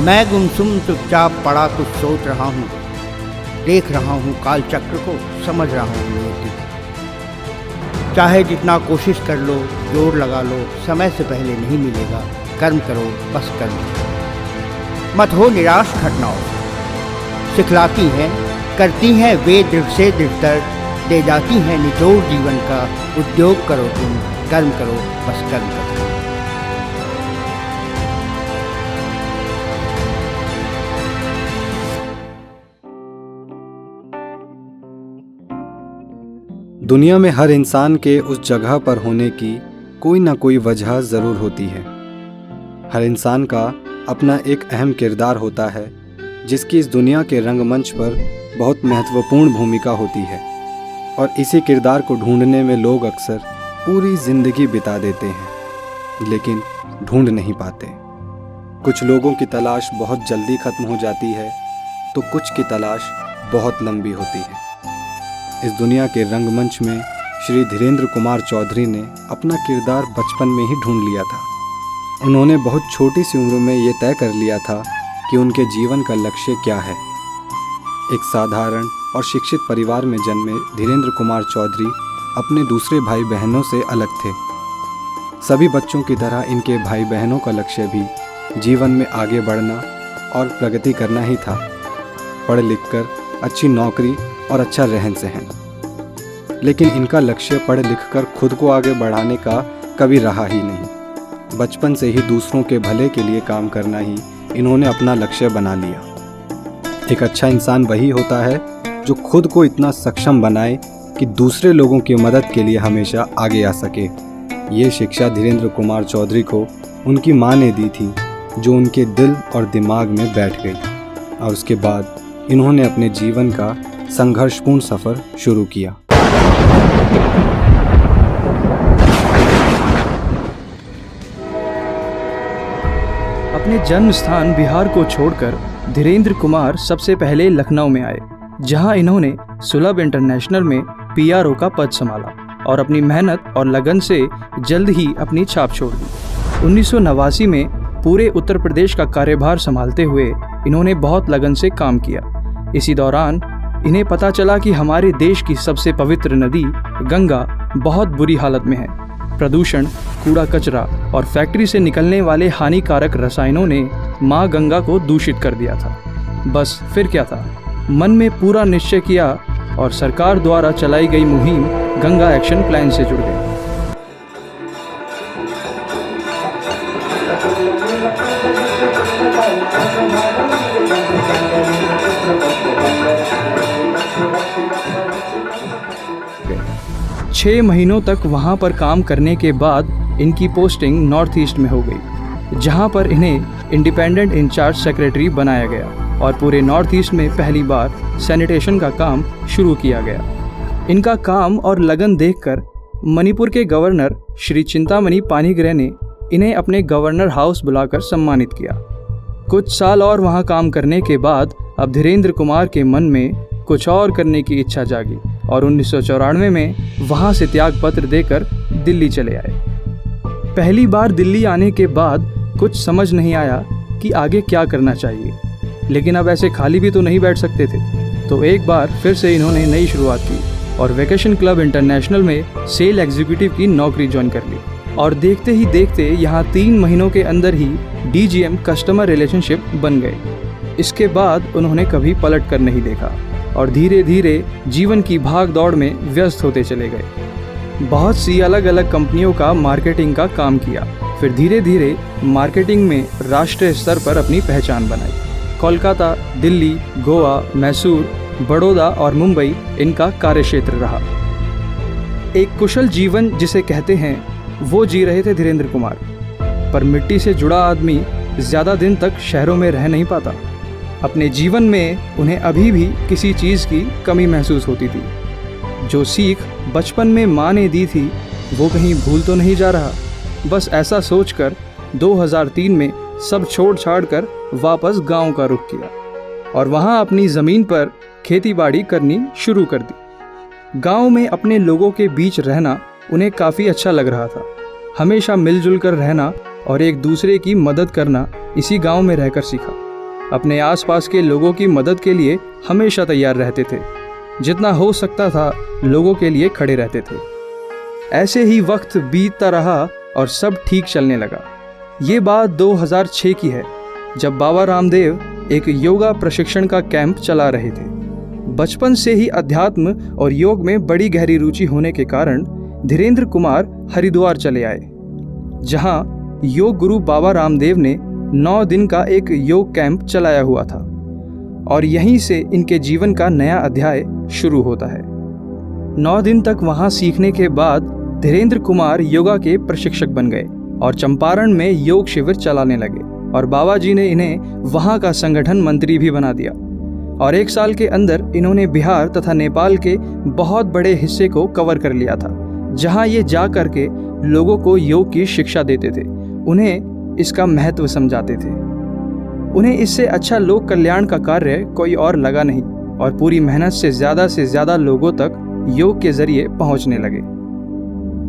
मैं गुमसुम चुपचाप पड़ा कुछ सोच रहा हूँ, देख रहा हूँ काल चक्र को, समझ रहा हूँ नीति। चाहे जितना कोशिश कर लो, जोर लगा लो, समय से पहले नहीं मिलेगा। कर्म करो, बस कर्म करो। मत हो निराश घटनाओं से, सिखलाती हैं, करती हैं वे दृढ़ से दृढ़तर, दे जाती हैं निचोड़ जीवन का। उद्योग करो तुम, कर्म करो, बस कर्म करो। दुनिया में हर इंसान के उस जगह पर होने की कोई ना कोई वजह ज़रूर होती है। हर इंसान का अपना एक अहम किरदार होता है, जिसकी इस दुनिया के रंगमंच पर बहुत महत्वपूर्ण भूमिका होती है। और इसी किरदार को ढूंढने में लोग अक्सर पूरी ज़िंदगी बिता देते हैं, लेकिन ढूंढ नहीं पाते। कुछ लोगों की तलाश बहुत जल्दी ख़त्म हो जाती है, तो कुछ की तलाश बहुत लंबी होती है। इस दुनिया के रंगमंच में श्री धीरेंद्र कुमार चौधरी ने अपना किरदार बचपन में ही ढूंढ लिया था। उन्होंने बहुत छोटी सी उम्र में ये तय कर लिया था कि उनके जीवन का लक्ष्य क्या है। एक साधारण और शिक्षित परिवार में जन्मे धीरेंद्र कुमार चौधरी अपने दूसरे भाई बहनों से अलग थे। सभी बच्चों की तरह इनके भाई बहनों का लक्ष्य भी जीवन में आगे बढ़ना और प्रगति करना ही था। पढ़ लिख कर अच्छी नौकरी और अच्छा रहन सहन। लेकिन इनका लक्ष्य पढ़ लिख कर खुद को आगे बढ़ाने का कभी रहा ही नहीं। बचपन से ही दूसरों के भले के लिए काम करना ही इन्होंने अपना लक्ष्य बना लिया। एक अच्छा इंसान वही होता है जो खुद को इतना सक्षम बनाए कि दूसरे लोगों की मदद के लिए हमेशा आगे आ सके। ये शिक्षा धीरेंद्र कुमार चौधरी को उनकी माँ ने दी थी, जो उनके दिल और दिमाग में बैठ गई। और उसके बाद इन्होंने अपने जीवन का संघर्षपूर्ण सफर शुरू किया। अपने जन्म स्थान बिहार को छोड़कर धीरेंद्र कुमार सबसे पहले लखनऊ में आए, जहां इन्होंने सुलभ इंटरनेशनल में पीआरओ का पद संभाला और अपनी मेहनत और लगन से जल्द ही अपनी छाप छोड़ दी। 1989 में पूरे उत्तर प्रदेश का कार्यभार संभालते हुए इन्होंने बहुत लगन से काम किया। इसी दौरान इन्हें पता चला कि हमारे देश की सबसे पवित्र नदी गंगा बहुत बुरी हालत में है। प्रदूषण, कूड़ा कचरा और फैक्ट्री से निकलने वाले हानिकारक रसायनों ने माँ गंगा को दूषित कर दिया था। बस फिर क्या था, मन में पूरा निश्चय किया और सरकार द्वारा चलाई गई मुहिम गंगा एक्शन प्लान से जुड़ गई। छह महीनों तक वहां पर काम करने के बाद इनकी पोस्टिंग नॉर्थ ईस्ट में हो गई, जहां पर इन्हें इंडिपेंडेंट इंचार्ज सेक्रेटरी बनाया गया और पूरे नॉर्थ ईस्ट में पहली बार सैनिटेशन का काम शुरू किया गया। इनका काम और लगन देखकर मणिपुर के गवर्नर श्री चिंतामणि पानीग्रह ने इन्हें अपने गवर्नर हाउस बुलाकर सम्मानित किया। कुछ साल और वहां काम करने के बाद अब धीरेंद्र कुमार के मन में कुछ और करने की इच्छा जागी और 1994 में वहां से त्याग पत्र देकर दिल्ली चले आए। पहली बार दिल्ली आने के बाद कुछ समझ नहीं आया कि आगे क्या करना चाहिए, लेकिन अब ऐसे खाली भी तो नहीं बैठ सकते थे। तो एक बार फिर से इन्होंने नई शुरुआत की और वेकेशन क्लब इंटरनेशनल में सेल एग्जीक्यूटिव की नौकरी ज्वाइन कर ली। और देखते ही देखते यहाँ 3 महीनों के अंदर ही DGM कस्टमर रिलेशनशिप बन गए। इसके बाद उन्होंने कभी पलट कर नहीं देखा और धीरे धीरे जीवन की भाग दौड़ में व्यस्त होते चले गए। बहुत सी अलग अलग कंपनियों का मार्केटिंग का काम किया, फिर धीरे धीरे मार्केटिंग में राष्ट्रीय स्तर पर अपनी पहचान बनाई। कोलकाता, दिल्ली, गोवा, मैसूर, बड़ौदा और मुंबई इनका कार्यक्षेत्र रहा। एक कुशल जीवन जिसे कहते हैं वो जी रहे थे धीरेंद्र कुमार, पर मिट्टी से जुड़ा आदमी ज़्यादा दिन तक शहरों में रह नहीं पाता। अपने जीवन में उन्हें अभी भी किसी चीज़ की कमी महसूस होती थी। जो सीख बचपन में माँ ने दी थी वो कहीं भूल तो नहीं जा रहा। बस ऐसा सोचकर 2003 में सब छोड़ छाड़ कर वापस गांव का रुख किया और वहां अपनी ज़मीन पर खेती बाड़ी करनी शुरू कर दी। गांव में अपने लोगों के बीच रहना उन्हें काफ़ी अच्छा लग रहा था। हमेशा मिलजुल कर रहना और एक दूसरे की मदद करना इसी गांव में रहकर सीखा। अपने आसपास के लोगों की मदद के लिए हमेशा तैयार रहते थे। जितना हो सकता था लोगों के लिए खड़े रहते थे। ऐसे ही वक्त बीतता रहा और सब ठीक चलने लगा। ये बात 2006 की है, जब बाबा रामदेव एक योगा प्रशिक्षण का कैंप चला रहे थे। बचपन से ही अध्यात्म और योग में बड़ी गहरी रुचि होने के कारण धीरेन्द्र कुमार हरिद्वार चले आए, जहां योग गुरु बाबा रामदेव ने 9 दिन का एक योग कैंप चलाया हुआ था और यहीं से इनके जीवन का नया अध्याय शुरू होता है। 9 दिन तक वहां सीखने के बाद धीरेन्द्र कुमार योगा के प्रशिक्षक बन गए और चंपारण में योग शिविर चलाने लगे और बाबा जी ने इन्हें वहां का संगठन मंत्री भी बना दिया और 1 साल के अंदर इन्होंने बिहार तथा नेपाल के बहुत बड़े हिस्से को कवर कर लिया था, जहां ये जा कर के लोगों को योग की शिक्षा देते थे, उन्हें इसका महत्व समझाते थे। उन्हें इससे अच्छा लोक कल्याण का कार्य कोई और लगा नहीं और पूरी मेहनत से ज़्यादा लोगों तक योग के जरिए पहुंचने लगे।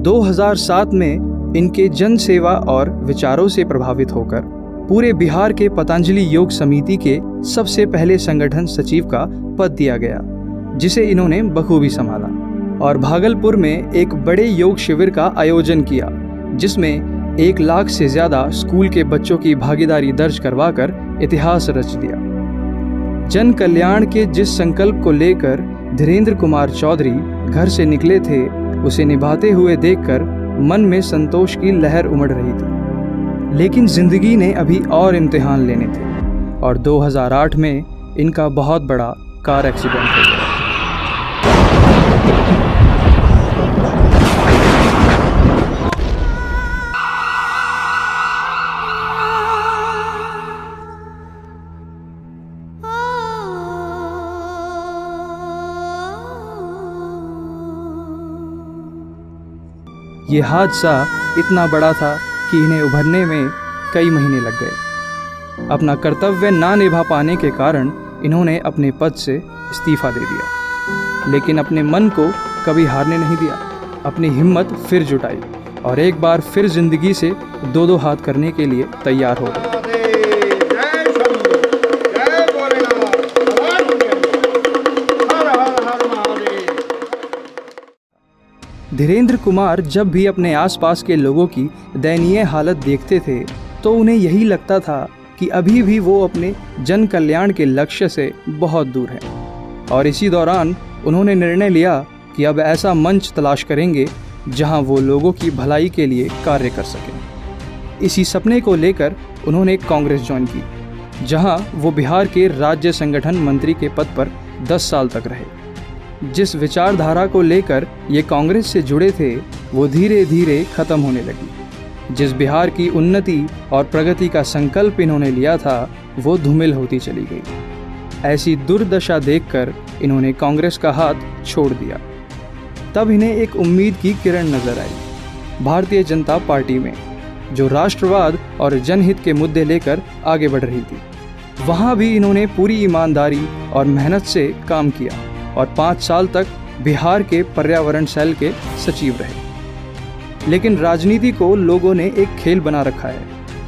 2007 में इनके जन सेवा और विचारों से प्रभावित होकर पूरे बिहार के पतंजलि योग समिति के सबसे पहले संगठन सचिव का पद दिया गया, जिसे इन्होंने बखूबी संभाला और भागलपुर में एक बड़े योग शिविर का आयोजन किया, जिसमें 1 लाख से ज़्यादा स्कूल के बच्चों की भागीदारी दर्ज करवाकर इतिहास रच दिया। जन कल्याण के जिस संकल्प को लेकर धीरेन्द्र कुमार चौधरी घर से निकले थे, उसे निभाते हुए देखकर मन में संतोष की लहर उमड़ रही थी। लेकिन जिंदगी ने अभी और इम्तिहान लेने थे और 2008 में इनका बहुत बड़ा कार एक्सीडेंट हो गया। ये हादसा इतना बड़ा था कि इन्हें उभरने में कई महीने लग गए। अपना कर्तव्य ना निभा पाने के कारण इन्होंने अपने पद से इस्तीफा दे दिया, लेकिन अपने मन को कभी हारने नहीं दिया। अपनी हिम्मत फिर जुटाई और एक बार फिर जिंदगी से 2 हाथ करने के लिए तैयार हो गए। धीरेन्द्र कुमार जब भी अपने आसपास के लोगों की दयनीय हालत देखते थे तो उन्हें यही लगता था कि अभी भी वो अपने जन कल्याण के लक्ष्य से बहुत दूर हैं। और इसी दौरान उन्होंने निर्णय लिया कि अब ऐसा मंच तलाश करेंगे जहां वो लोगों की भलाई के लिए कार्य कर सकें। इसी सपने को लेकर उन्होंने कांग्रेस ज्वाइन की, जहां वो बिहार के राज्य संगठन मंत्री के पद पर 10 साल तक रहे। जिस विचारधारा को लेकर ये कांग्रेस से जुड़े थे, वो धीरे धीरे खत्म होने लगी। जिस बिहार की उन्नति और प्रगति का संकल्प इन्होंने लिया था, वो धूमिल होती चली गई। ऐसी दुर्दशा देखकर इन्होंने कांग्रेस का हाथ छोड़ दिया। तब इन्हें एक उम्मीद की किरण नजर आई भारतीय जनता पार्टी में, जो राष्ट्रवाद और जनहित के मुद्दे लेकर आगे बढ़ रही थी। वहाँ भी इन्होंने पूरी ईमानदारी और मेहनत से काम किया और 5 साल तक बिहार के पर्यावरण सेल के सचिव रहे। लेकिन राजनीति को लोगों ने एक खेल बना रखा है,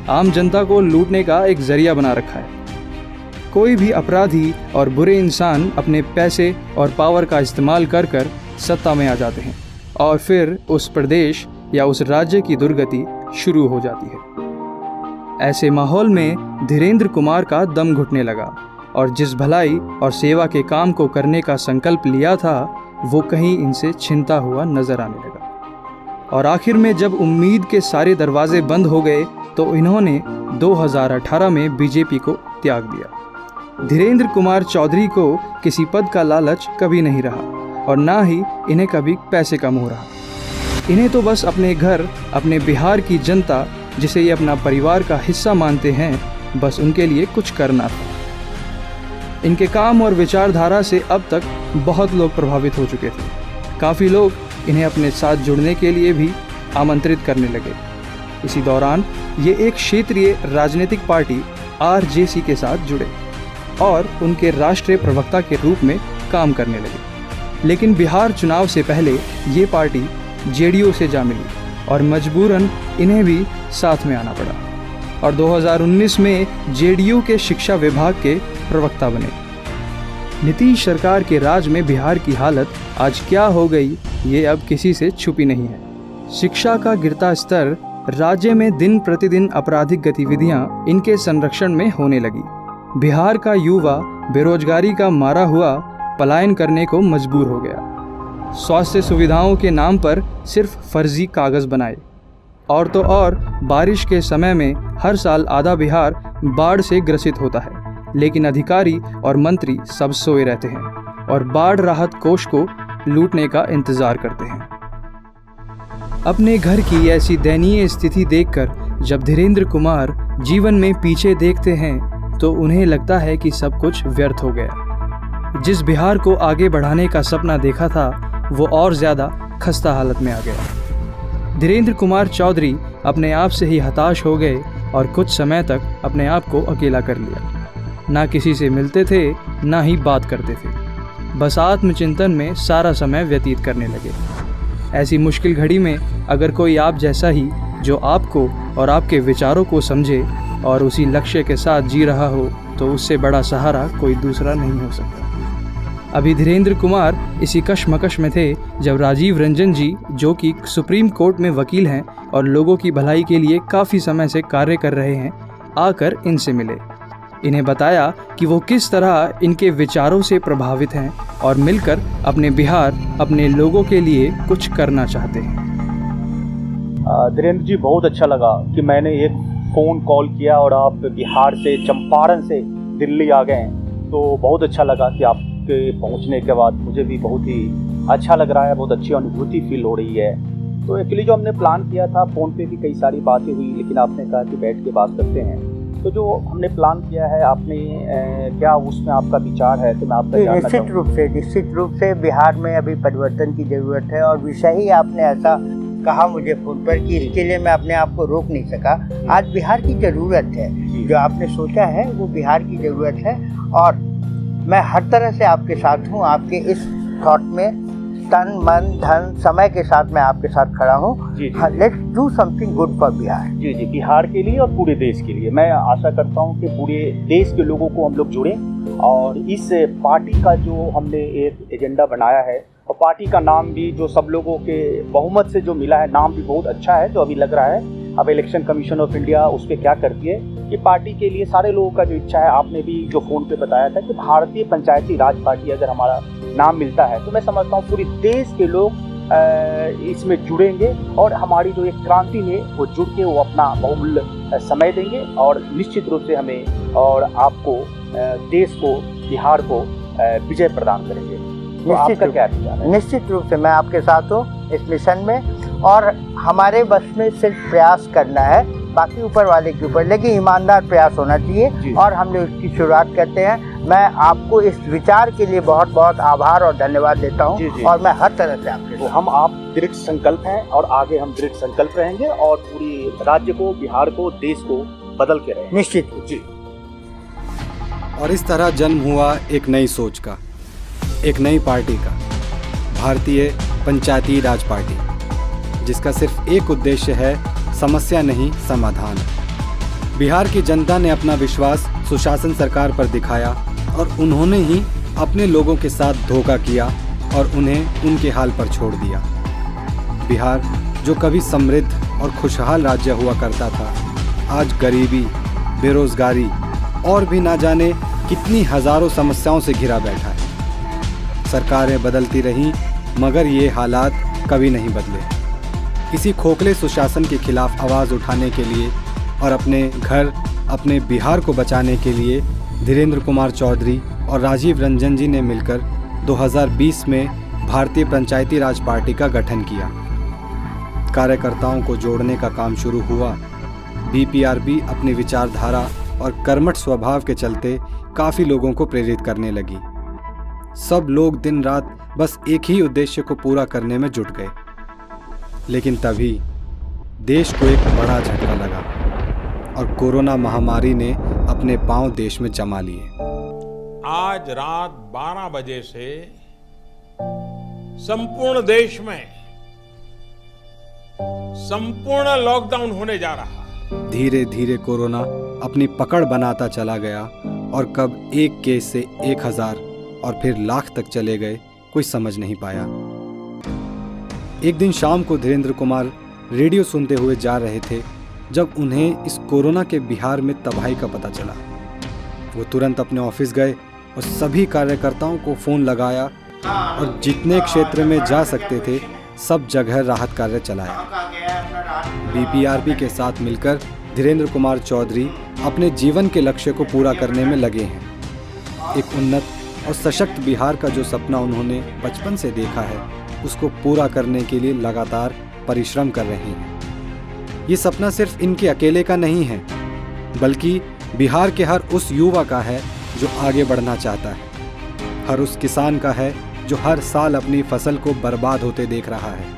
आम जनता को लूटने का एक जरिया बना रखा है। कोई भी अपराधी और बुरे इंसान अपने पैसे और पावर का इस्तेमाल कर कर सत्ता में आ जाते हैं और फिर उस प्रदेश या उस राज्य की दुर्गति शुरू हो जाती है। ऐसे माहौल में धीरेन्द्र कुमार का दम घुटने लगा और जिस भलाई और सेवा के काम को करने का संकल्प लिया था, वो कहीं इनसे छिनता हुआ नजर आने लगा। और आखिर में जब उम्मीद के सारे दरवाजे बंद हो गए तो इन्होंने 2018 में बीजेपी को त्याग दिया। धीरेन्द्र कुमार चौधरी को किसी पद का लालच कभी नहीं रहा और ना ही इन्हें कभी पैसे का मोह रहा। इन्हें तो बस अपने घर, अपने बिहार की जनता, जिसे ये अपना परिवार का हिस्सा मानते हैं, बस उनके लिए कुछ करना था। इनके काम और विचारधारा से अब तक बहुत लोग प्रभावित हो चुके थे। काफ़ी लोग इन्हें अपने साथ जुड़ने के लिए भी आमंत्रित करने लगे। इसी दौरान ये एक क्षेत्रीय राजनीतिक पार्टी RJC के साथ जुड़े और उनके राष्ट्रीय प्रवक्ता के रूप में काम करने लगे। लेकिन बिहार चुनाव से पहले ये पार्टी JDU से जा मिली और मजबूरन इन्हें भी साथ में आना पड़ा और 2019 में जेडीयू के शिक्षा विभाग के प्रवक्ता बने। नीतीश सरकार के राज में बिहार की हालत आज क्या हो गई, ये अब किसी से छुपी नहीं है। शिक्षा का गिरता स्तर, राज्य में दिन प्रतिदिन आपराधिक गतिविधियां इनके संरक्षण में होने लगी। बिहार का युवा बेरोजगारी का मारा हुआ पलायन करने को मजबूर हो गया। स्वास्थ्य सुविधाओं के नाम पर सिर्फ फर्जी कागज बनाए। और तो और बारिश के समय में हर साल आधा बिहार बाढ़ से ग्रसित होता है, लेकिन अधिकारी और मंत्री सब सोए रहते हैं और बाढ़ राहत कोष को लूटने का इंतजार करते हैं। अपने घर की ऐसी दयनीय स्थिति देखकर जब धीरेन्द्र कुमार जीवन में पीछे देखते हैं तो उन्हें लगता है कि सब कुछ व्यर्थ हो गया। जिस बिहार को आगे बढ़ाने का सपना देखा था वो और ज़्यादा खस्ता हालत में आ गया। धीरेन्द्र कुमार चौधरी अपने आप से ही हताश हो गए और कुछ समय तक अपने आप को अकेला कर लिया। ना किसी से मिलते थे, ना ही बात करते थे, बस आत्मचिंतन में सारा समय व्यतीत करने लगे। ऐसी मुश्किल घड़ी में अगर कोई आप जैसा ही जो आपको और आपके विचारों को समझे और उसी लक्ष्य के साथ जी रहा हो तो उससे बड़ा सहारा कोई दूसरा नहीं हो सकता। अभी धीरेन्द्र कुमार इसी कशमकश में थे जब राजीव रंजन जी, जो कि सुप्रीम कोर्ट में वकील हैं और लोगों की भलाई के लिए काफ़ी समय से कार्य कर रहे हैं, आकर इनसे मिले। इन्हें बताया कि वो किस तरह इनके विचारों से प्रभावित हैं और मिलकर अपने बिहार, अपने लोगों के लिए कुछ करना चाहते हैं। धीरेन्द्र जी, बहुत अच्छा लगा कि मैंने एक फ़ोन कॉल किया और आप बिहार से, चंपारण से दिल्ली आ गए हैं, तो बहुत अच्छा लगा कि आपके पहुंचने के बाद मुझे भी बहुत ही अच्छा लग रहा है, बहुत अच्छी अनुभूति फील हो रही है। तो एक्चुअली जो हमने प्लान किया था, फ़ोन पे भी कई सारी बातें हुई, लेकिन आपने कहा कि बैठ के बात करते हैं। तो जो हमने प्लान किया है, आपने क्या उसमें आपका विचार है, तो मैं आपका निश्चित रूप से बिहार में अभी परिवर्तन की ज़रूरत है और विषय ही आपने ऐसा कहा मुझे फ़ोन पर कि इसके लिए मैं अपने आप को रोक नहीं सका। आज बिहार की ज़रूरत है, जो आपने सोचा है वो बिहार की ज़रूरत है और मैं हर तरह से आपके साथ हूँ। आपके इस थॉट में तन मन धन समय के साथ मैं आपके साथ खड़ा हूँ। Let's do something good for Bihar. जी, बिहार के लिए और पूरे देश के लिए। मैं आशा करता हूँ कि पूरे देश के लोगों को हम लोग जुड़ें और इस पार्टी का जो हमने एक एजेंडा बनाया है, और पार्टी का नाम भी जो सब लोगों के बहुमत से जो मिला है, नाम भी बहुत अच्छा है जो अभी लग रहा है। अब इलेक्शन कमीशन ऑफ इंडिया उस पर क्या करती है कि पार्टी के लिए सारे लोगों का जो इच्छा है, आपने भी जो फ़ोन पे बताया था कि भारतीय पंचायती राज पार्टी अगर हमारा नाम मिलता है तो मैं समझता हूँ पूरे देश के लोग इसमें जुड़ेंगे और हमारी जो एक क्रांति है वो जुड़ के वो अपना बहुमूल्य समय देंगे और निश्चित रूप से हमें और आपको, देश को, बिहार को विजय प्रदान करेंगे। तो आपका क्या विचार है? निश्चित रूप से मैं आपके साथ हूँ इस मिशन में और हमारे बस में सिर्फ प्रयास करना है, बाकी ऊपर वाले के ऊपर, लेकिन ईमानदार प्रयास होना चाहिए और हम लोग उसकी शुरुआत करते हैं। मैं आपको इस विचार के लिए बहुत बहुत आभार और धन्यवाद देता हूँ और मैं हर तरह से आपके तो हम आप दृढ़ संकल्प हैं और आगे हम दृढ़ संकल्प रहेंगे और पूरी राज्य को, बिहार को, देश को बदल के रहेंगे। निश्चित जी। और इस तरह जन्म हुआ एक नई सोच का, एक नई पार्टी का, भारतीय पंचायती राज पार्टी, जिसका सिर्फ एक उद्देश्य है, समस्या नहीं समाधान। बिहार की जनता ने अपना विश्वास सुशासन सरकार पर दिखाया और उन्होंने ही अपने लोगों के साथ धोखा किया और उन्हें उनके हाल पर छोड़ दिया। बिहार जो कभी समृद्ध और खुशहाल राज्य हुआ करता था, आज गरीबी, बेरोजगारी और भी ना जाने कितनी हजारों समस्याओं से घिरा बैठा है। सरकारें बदलती रहीं मगर ये हालात कभी नहीं बदले। इसी खोखले सुशासन के खिलाफ आवाज़ उठाने के लिए और अपने घर, अपने बिहार को बचाने के लिए धीरेन्द्र कुमार चौधरी और राजीव रंजन जी ने मिलकर 2020 में भारतीय पंचायती राज पार्टी का गठन किया। कार्यकर्ताओं को जोड़ने का काम शुरू हुआ। बीपीआरबी अपनी विचारधारा और कर्मठ स्वभाव के चलते काफ़ी लोगों को प्रेरित करने लगी। सब लोग दिन रात बस एक ही उद्देश्य को पूरा करने में जुट गए। लेकिन तभी देश को एक बड़ा झटका लगा और कोरोना महामारी ने अपने पांव देश में जमा लिए। आज रात 12 बजे से संपूर्ण देश में संपूर्ण लॉकडाउन होने जा रहा है। धीरे धीरे कोरोना अपनी पकड़ बनाता चला गया और कब एक केस से 1000 और फिर लाख तक चले गए, कोई समझ नहीं पाया। एक दिन शाम को धीरेन्द्र कुमार रेडियो सुनते हुए जा रहे थे जब उन्हें इस कोरोना के बिहार में तबाही का पता चला। वो तुरंत अपने ऑफिस गए और सभी कार्यकर्ताओं को फ़ोन लगाया और जितने क्षेत्र में जा सकते थे सब जगह राहत कार्य चलाया। बीपीआरबी के साथ मिलकर धीरेन्द्र कुमार चौधरी अपने जीवन के लक्ष्य को पूरा करने में लगे हैं। एक उन्नत और सशक्त बिहार का जो सपना उन्होंने बचपन से देखा है, उसको पूरा करने के लिए लगातार परिश्रम कर रहे हैं। ये सपना सिर्फ इनके अकेले का नहीं है, बल्कि बिहार के हर उस युवा का है जो आगे बढ़ना चाहता है, हर उस किसान का है जो हर साल अपनी फसल को बर्बाद होते देख रहा है।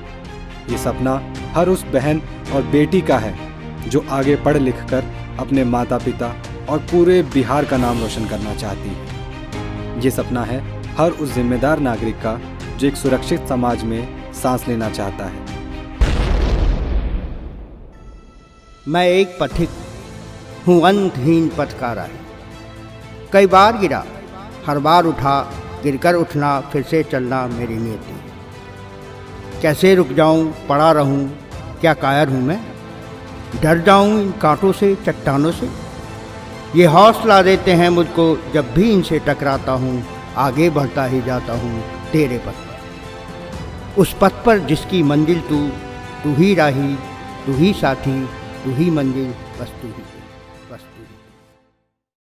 ये सपना हर उस बहन और बेटी का है जो आगे पढ़ लिख कर अपने माता पिता और पूरे बिहार का नाम रोशन करना चाहती है। ये सपना है हर उस जिम्मेदार नागरिक का जो एक सुरक्षित समाज में सांस लेना चाहता है। मैं एक पथिक हूँ, अंतहीन पथकाराही। कई बार गिरा, हर बार उठा, गिरकर उठना, फिर से चलना मेरी नियति। कैसे रुक जाऊं, पड़ा रहूं, क्या कायर हूं मैं? डर जाऊं इन कांटों से, चट्टानों से। ये हौसला देते हैं मुझको, जब भी इनसे टकराता हूं, आगे बढ़ता ही जाता हूं तेरे पथ पर। उस पथ पर जिसकी मंजिल तू ही राही, तू ही साथी, तू ही मंजिल, बस तू ही।